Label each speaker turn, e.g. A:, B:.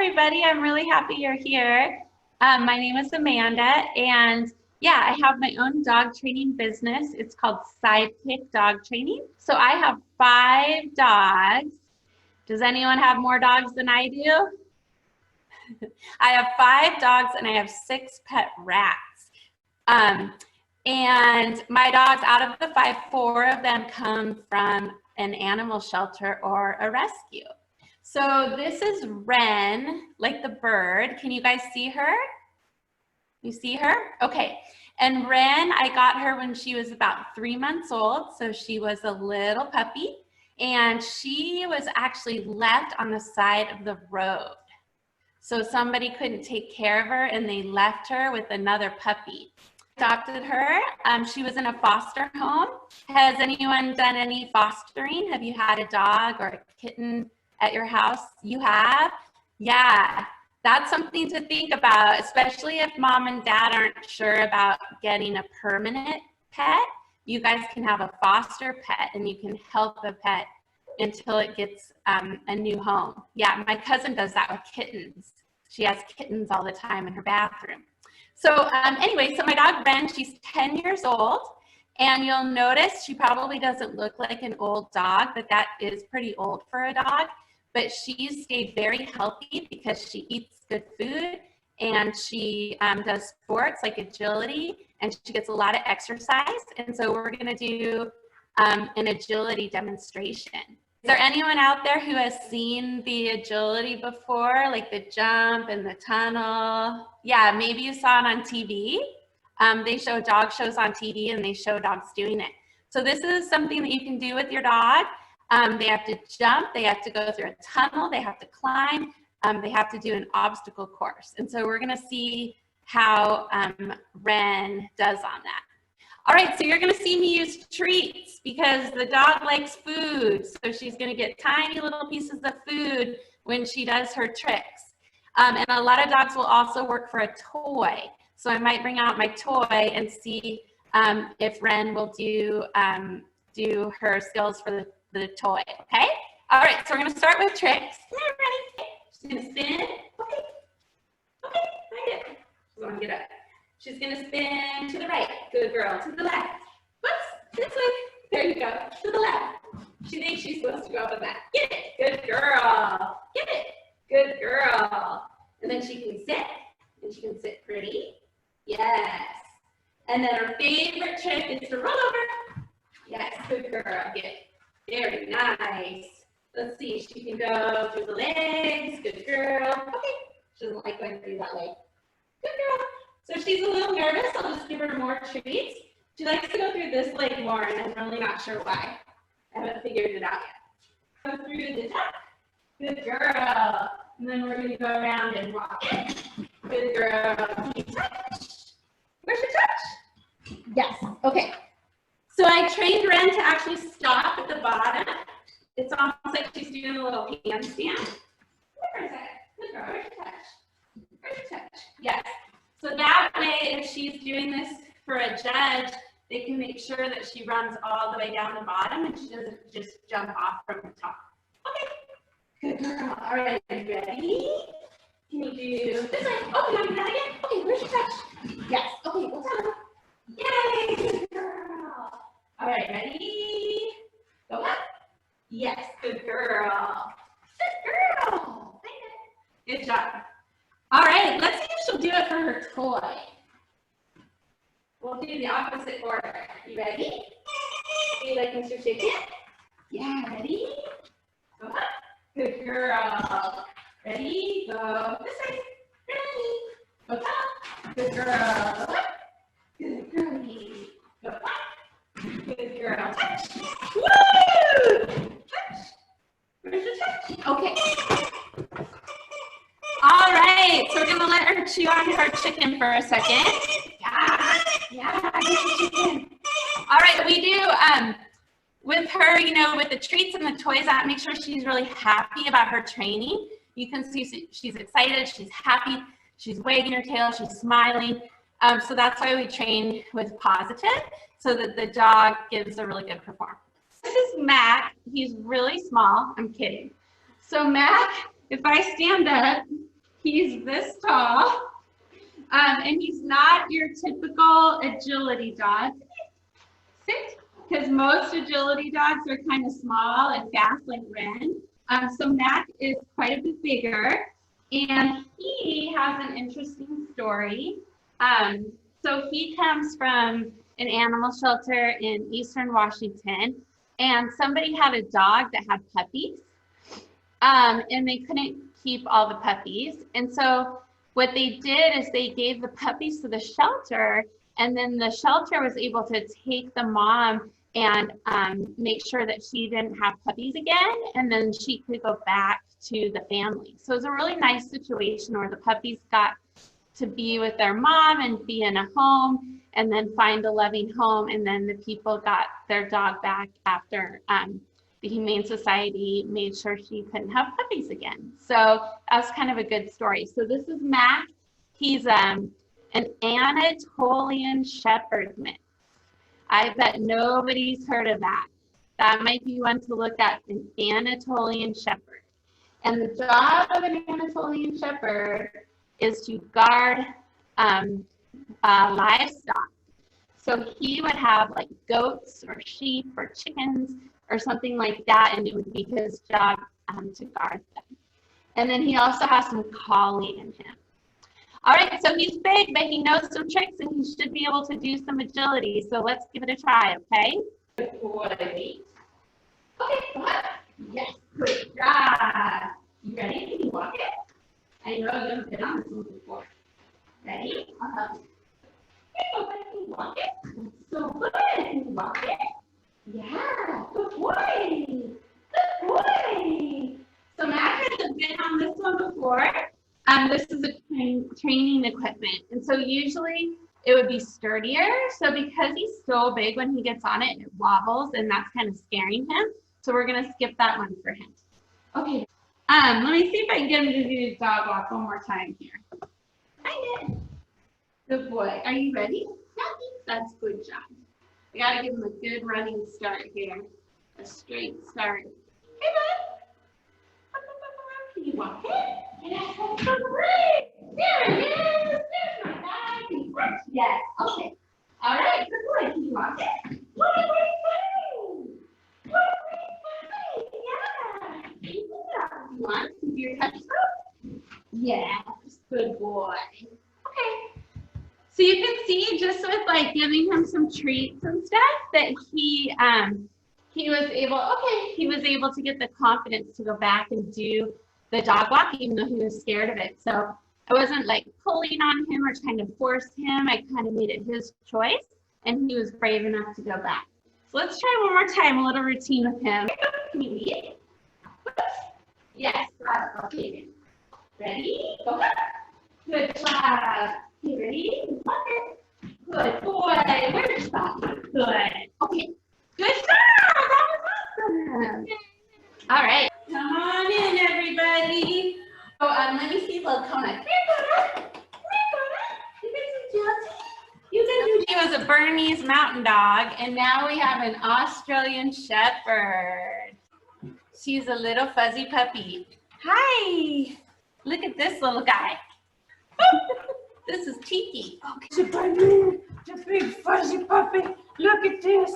A: everybody. I'm really happy you're here. My name is Amanda, and yeah, I have my own dog training business. It's called Sidekick Dog Training. So I have 5 dogs. Does anyone have more dogs than I do? I have 5 dogs and I have 6 pet rats. And my dogs, out of the 5, 4 of them come from an animal shelter or a rescue. So this is Wren, like the bird. Can you guys see her? You see her? Okay. And Wren, I got her when she was about 3 months old. So she was a little puppy. And she was actually left on the side of the road. So somebody couldn't take care of her and they left her with another puppy. Adopted her. She was in a foster home. Has anyone done any fostering? Have you had a dog or a kitten at your house? You have? Yeah, that's something to think about, especially if mom and dad aren't sure about getting a permanent pet. You guys can have a foster pet and you can help a pet until it gets a new home. Yeah, my cousin does that with kittens. She has kittens all the time in her bathroom. So anyway, so my dog Wren, she's 10 years old, and you'll notice she probably doesn't look like an old dog, but that is pretty old for a dog. But she's stayed very healthy because she eats good food and she does sports like agility, and she gets a lot of exercise. And so we're gonna do an agility demonstration. Is there anyone out there who has seen the agility before, like the jump and the tunnel? Yeah, maybe you saw it on TV. They show dog shows on TV and they show dogs doing it. So this is something that you can do with your dog. They have to jump, they have to go through a tunnel, they have to climb, they have to do an obstacle course. And so we're gonna see how Wren does on that. All right, so you're gonna see me use treats because the dog likes food. So she's gonna get tiny little pieces of food when she does her tricks. And a lot of dogs will also work for a toy. So I might bring out my toy and see if Wren will do her skills for the toy, okay? All right, so we're gonna start with tricks. Ready? She's gonna spin. Okay, find it. She's gonna get up. She's gonna spin to the right. Good girl. To the left. Whoops, this way. There you go. To the left. She thinks she's supposed to go up on that. Get it. Good girl. Get it. Good girl. And then she can sit. And she can sit pretty. Yes. And then her favorite trick is to roll over. Yes, good girl. Get it. Very nice. Let's see. She can go through the legs. Good girl. Okay. She doesn't like going through that leg. Good girl. So she's a little nervous. I'll just give her more treats. She likes to go through this leg more, and I'm really not sure why. I haven't figured it out yet. Go through the top. Good girl. And then we're going to go around and walk it. Good girl. Can you touch? Where's your touch? Yes. Okay. So I trained Wren to actually stop at the bottom. It's almost like she's doing a little handstand. Where is that? Good girl. Where's your touch? Where's your touch? Yes. So that way, if she's doing this for a judge, they can make sure that she runs all the way down the bottom and she doesn't just jump off from the top. Okay. Good girl. All right, ready? Can you do this way? Oh, you want to do that again? Okay, where's your touch? Yes. Okay, go down. Yay, good girl. All right, ready? Go up. Yes, good girl. Good girl. Good job. All right, let's see if she'll do it for her toy. We'll do the opposite order. You ready? Do you like Mr. Chicken? Yeah, ready? Go up. Good girl. Ready? Go this way. Ready? Go up. Good girl. Go up. Good girlie. Go up. Good girl. Touch. Woo! Touch. Where's your touch? Okay. All right, so we're gonna let her chew on her chicken for a second. Yeah, get your chicken. All right, we do with her, you know, with the treats and the toys out, make sure she's really happy about her training. You can see she's excited, she's happy, she's wagging her tail, she's smiling. So that's why we train with positive, so that the dog gives a really good performance. This is Mac. He's really small. I'm kidding. So Mac, if I stand up, He's this tall, and he's not your typical agility dog. Sit, because most agility dogs are kind of small and fast like Ren. So Mac is quite a bit bigger, and he has an interesting story. So he comes from an animal shelter in Eastern Washington, and somebody had a dog that had puppies, and they couldn't keep all the puppies. And so what they did is they gave the puppies to the shelter, and then the shelter was able to take the mom and make sure that she didn't have puppies again, and then she could go back to the family. So it was a really nice situation where the puppies got to be with their mom and be in a home and then find a loving home, and then the people got their dog back after the Humane Society made sure she couldn't have puppies again. So that was kind of a good story. So this is Mac. He's an Anatolian Shepherd mix. I bet nobody's heard of that. That might be one to look at, an Anatolian Shepherd. And the job of an Anatolian Shepherd is to guard livestock. So he would have like goats or sheep or chickens or something like that, and it would be his job to guard them. And then he also has some collie in him. All right, so he's big, but he knows some tricks, and he should be able to do some agility. So let's give it a try, okay? Good boy. Okay, come on. Yes, good job. You ready? Can you walk it? I know you haven't been on this one before. Ready? Can you walk it? So good. Can you walk it? Yeah, good boy. Good boy. So Mac hasn't been on this one before. This is a training equipment. And so usually it would be sturdier. So because he's so big, when he gets on it, it wobbles, and that's kind of scaring him. So we're going to skip that one for him. Okay. Let me see if I can get him to do the dog walk one more time here. Hi, good boy. Are you ready? That's good job. I got to give him a good running start here. A straight start. Hey, bud. Can you walk it? Yes, great. There it is. There's my dog. Yes. Okay. All right. Good boy. Can you walk it? What a great play. What a great play. Yeah. You want to do your touch stroke? Yes. Good boy. Okay. So you can see just with like giving him some treats and stuff that he was able to get the confidence to go back and do the dog walk, even though he was scared of it. So I wasn't like pulling on him or trying to force him. I kind of made it his choice, and he was brave enough to go back. So let's try one more time, a little routine with him. Can you eat? Yes, okay. Ready? Go ahead. Good job. You ready? Good boy. Where's that? Good. Okay. Good job. That was awesome. All right. Come on in, everybody. So let me see Lacona. Come here, Coda. Come here, Coda. You can do Josie. You can do. He was a Bernese mountain dog, and now we have an Australian Shepherd. She's a little fuzzy puppy. Hi. Look at this little guy. This is Tiki.
B: Okay. It's a big fuzzy puppy. Look at this.